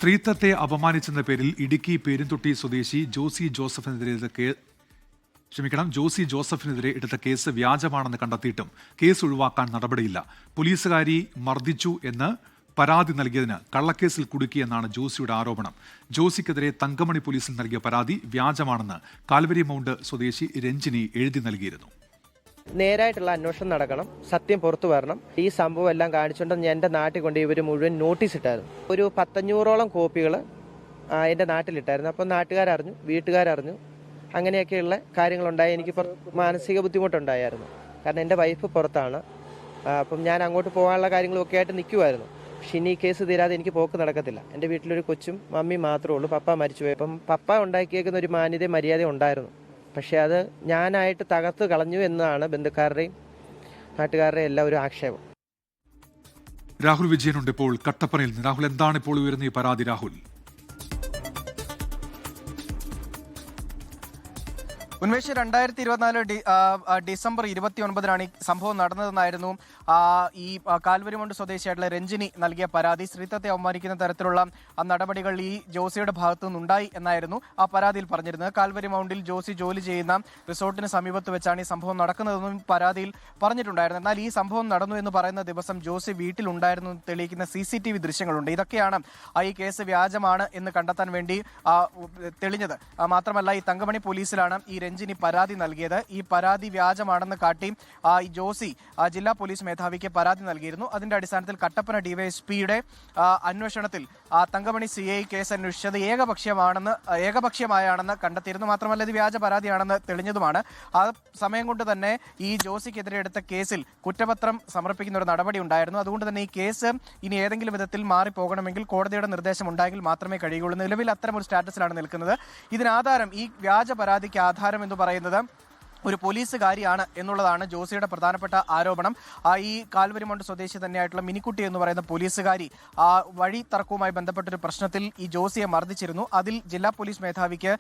സ്ത്രീത്വത്തെ അപമാനിച്ചെന്ന പേരിൽ ഇടുക്കി പെരുന്തൊട്ടി സ്വദേശി ജോസി ജോസഫിനെതിരെ എടുത്ത കേസ് വ്യാജമാണെന്ന് കണ്ടെത്തിയിട്ടും കേസ് ഒഴിവാക്കാൻ നടപടിയില്ല. പോലീസുകാരി മർദ്ദിച്ചു എന്ന് പരാതി നൽകിയതിന് കള്ളക്കേസിൽ കുടുക്കിയെന്നാണ് ജോസിയുടെ ആരോപണം. ജോസിക്കെതിരെ തങ്കമണി പോലീസിൽ നൽകിയ പരാതി വ്യാജമാണെന്ന് കാൽവരി മൗണ്ട് സ്വദേശി രഞ്ജിനി എഴുതി നൽകിയിരുന്നു. നേരായിട്ടുള്ള അന്വേഷണം നടക്കണം, സത്യം പുറത്തു വരണം. ഈ സംഭവം എല്ലാം കാണിച്ചുകൊണ്ട് എൻ്റെ നാട്ടിൽ കൊണ്ട് ഇവർ മുഴുവൻ നോട്ടീസ് ഇട്ടായിരുന്നു. ഒരു 500-ഓളം കോപ്പികൾ എൻ്റെ നാട്ടിലിട്ടായിരുന്നു. അപ്പം നാട്ടുകാരറിഞ്ഞു, വീട്ടുകാരറിഞ്ഞു, അങ്ങനെയൊക്കെയുള്ള കാര്യങ്ങളുണ്ടായി. എനിക്കിപ്പോൾ മാനസിക ബുദ്ധിമുട്ടുണ്ടായിരുന്നു. കാരണം എൻ്റെ വൈഫ് പുറത്താണ്. അപ്പം ഞാൻ അങ്ങോട്ട് പോകാനുള്ള കാര്യങ്ങളൊക്കെ ആയിട്ട് നിൽക്കുമായിരുന്നു. പക്ഷെ ഇനി ഈ കേസ് തീരാതെ എനിക്ക് പോക്ക് നടക്കത്തില്ല. എൻ്റെ വീട്ടിലൊരു കൊച്ചും മമ്മി മാത്രമേ ഉള്ളൂ. പപ്പ മരിച്ചുപോയി. അപ്പം പപ്പ ഉണ്ടാക്കിയേക്കുന്ന ഒരു മാന്യത മര്യാദ ഉണ്ടായിരുന്നു. പക്ഷേ അത് ഞാനായിട്ട് തകർത്ത് കളഞ്ഞു എന്നാണ് ബന്ധുക്കാരുടെയും നാട്ടുകാരുടെയും എല്ലാവരും ആക്ഷേപം. രാഹുൽ വിജയനുണ്ട് ഇപ്പോൾ കട്ടപ്പനയിൽ നിന്ന്. രാഹുൽ, എന്താണ് ഇപ്പോൾ ഉയർന്ന ഈ പരാതി? രാഹുൽ, ഉന്മേഷ്, 2024 ഡിസംബർ 29-നാണ് ഈ സംഭവം നടന്നതെന്നായിരുന്നു ഈ കാൽവരി മൗണ്ട് സ്വദേശിയായിട്ടുള്ള രഞ്ജിനി നൽകിയ പരാതി. സ്ത്രീത്വത്തെ അവമാനിക്കുന്ന തരത്തിലുള്ള നടപടികൾ ഈ ജോസിയുടെ ഭാഗത്തു നിന്നുണ്ടായി എന്നായിരുന്നു ആ പരാതിയിൽ പറഞ്ഞിരുന്നത്. കാൽവരി മൗണ്ടിൽ ജോസി ജോലി ചെയ്യുന്ന റിസോർട്ടിന് സമീപത്ത് വെച്ചാണ് ഈ സംഭവം നടക്കുന്നതെന്നും പരാതിയിൽ പറഞ്ഞിട്ടുണ്ടായിരുന്നു. എന്നാൽ ഈ സംഭവം നടന്നു എന്ന് പറയുന്ന ദിവസം ജോസി വീട്ടിലുണ്ടായിരുന്നു തെളിയിക്കുന്ന CCTV ദൃശ്യങ്ങളുണ്ട്. ഇതൊക്കെയാണ് ഈ കേസ് വ്യാജമാണ് എന്ന് കണ്ടെത്താൻ വേണ്ടി തെളിഞ്ഞത്. മാത്രമല്ല, ഈ തങ്കമണി പോലീസിലാണ് ഈ രഞ്ജിനി പരാതി നൽകിയത്. ഈ പരാതി വ്യാജമാണെന്ന് കാട്ടി ഈ ജോസി ജില്ലാ പോലീസ് മേധാവിക്ക് പരാതി നൽകിയിരുന്നു. അതിന്റെ അടിസ്ഥാനത്തിൽ കട്ടപ്പന ഡിവൈഎസ്പിയുടെ അന്വേഷണത്തിൽ തങ്കമണി CI കേസ് അന്വേഷിച്ചത് ഏകപക്ഷീയമായാണെന്ന് കണ്ടെത്തിയിരുന്നു. മാത്രമല്ല, ഇത് വ്യാജ പരാതിയാണെന്ന് തെളിഞ്ഞതുമാണ്. ആ സമയം കൊണ്ട് തന്നെ ഈ ജോസിക്കെതിരെ എടുത്ത കേസിൽ കുറ്റപത്രം സമർപ്പിക്കുന്ന ഒരു നടപടി ഉണ്ടായിരുന്നു. അതുകൊണ്ട് തന്നെ ഈ കേസ് ഇനി ഏതെങ്കിലും വിധത്തിൽ മാറിപ്പോകണമെങ്കിൽ കോടതിയുടെ നിർദ്ദേശം ഉണ്ടായെങ്കിൽ മാത്രമേ കഴിയുള്ളൂ. നിലവിൽ അത്തരം ഒരു സ്റ്റാറ്റസിലാണ് നിൽക്കുന്നത്. ഇതിനാധാരം, ഈ വ്യാജ പരാതിക്ക് ആധാരം എന്ന് പറയുന്നത് ഒരു പോലീസുകാരിയാണ് എന്നുള്ളതാണ് ജോസിയുടെ പ്രധാനപ്പെട്ട ആരോപണം. ഈ കാൽവരി മൗണ്ട് സ്വദേശി തന്നെയായിട്ടുള്ള മിനിക്കുട്ടി എന്ന് പറയുന്ന പോലീസുകാരി വഴി തർക്കവുമായി ബന്ധപ്പെട്ടൊരു പ്രശ്നത്തിൽ ഈ ജോസിയെ മർദ്ദിച്ചിരുന്നു. അതിൽ ജില്ലാ പോലീസ് മേധാവിക്ക്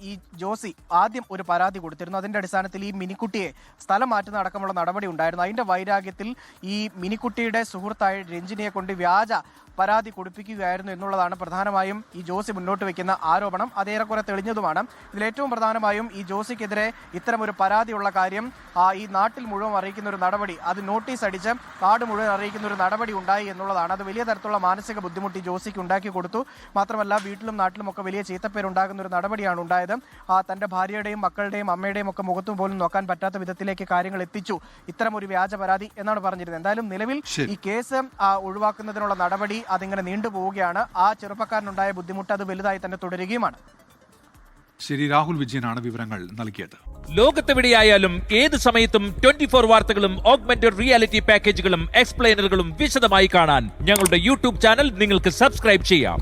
ഈ ജോസി ആദ്യം ഒരു പരാതി കൊടുത്തിരുന്നു. അതിന്റെ അടിസ്ഥാനത്തിൽ ഈ മിനിക്കുട്ടിയെ സ്ഥലം മാറ്റുന്ന അടക്കമുള്ള നടപടി ഉണ്ടായിരുന്നു. അതിന്റെ വൈരാഗ്യത്തിൽ ഈ മിനിക്കുട്ടിയുടെ സുഹൃത്തായ രഞ്ജിനിയെ കൊണ്ട് വ്യാജ പരാതി കൊടുപ്പിക്കുകയായിരുന്നു എന്നുള്ളതാണ് പ്രധാനമായും ഈ ജോസി മുന്നോട്ട് വയ്ക്കുന്ന ആരോപണം. അതേറെക്കുറെ തെളിഞ്ഞതുമാണ്. ഇതിലേറ്റവും പ്രധാനമായും ഈ ജോസിക്കെതിരെ ഇത്തരമൊരു പരാതിയുള്ള കാര്യം ഈ നാട്ടിൽ മുഴുവൻ അറിയിക്കുന്ന ഒരു നടപടി, അത് നോട്ടീസ് അടിച്ച് നാട് മുഴുവൻ അറിയിക്കുന്ന ഒരു നടപടി ഉണ്ടായി എന്നുള്ളതാണ്. അത് വലിയ തരത്തിലുള്ള മാനസിക ബുദ്ധിമുട്ട് ഈ ജോസിക്ക് ഉണ്ടാക്കി കൊടുത്തു. മാത്രമല്ല, വീട്ടിലും നാട്ടിലുമൊക്കെ വലിയ ചീത്തപ്പേരുണ്ടാകുന്ന ഒരു നടപടിയാണ് ഉണ്ടായത്. തന്റെ ഭാര്യയുടെയും മക്കളുടെയും അമ്മയുടെയും ഒക്കെ മുഖത്തും പോലും നോക്കാൻ പറ്റാത്ത വിധത്തിലേക്ക് കാര്യങ്ങൾ എത്തിച്ചു ഇത്തരം ഒരു വ്യാജ പരാതി എന്നാണ് പറഞ്ഞിരുന്നത്. എന്തായാലും നിലവിൽ ഈ കേസ് ഒഴിവാക്കുന്നതിനുള്ള നടപടി അതിങ്ങനെ നീണ്ടുപോവുകയാണ്. ആ ചെറുപ്പക്കാരനുണ്ടായ ബുദ്ധിമുട്ട് അത് വലുതായി തന്നെ തുടരുകയുമാണ്. ശരി, രാഹുൽ വിജയനാണ് വിവരങ്ങൾ നൽകിയത്. ലോകത്തെവിടെയായാലും ഏത് സമയത്തും 24 വാർത്തകളും ഓഗ്മെന്റഡ് റിയാലിറ്റി പാക്കേജുകളും എക്സ്പ്ലെയിനറുകളും വിശദമായി കാണാൻ ഞങ്ങളുടെ YouTube ചാനൽ നിങ്ങൾക്ക് സബ്സ്ക്രൈബ് ചെയ്യാം.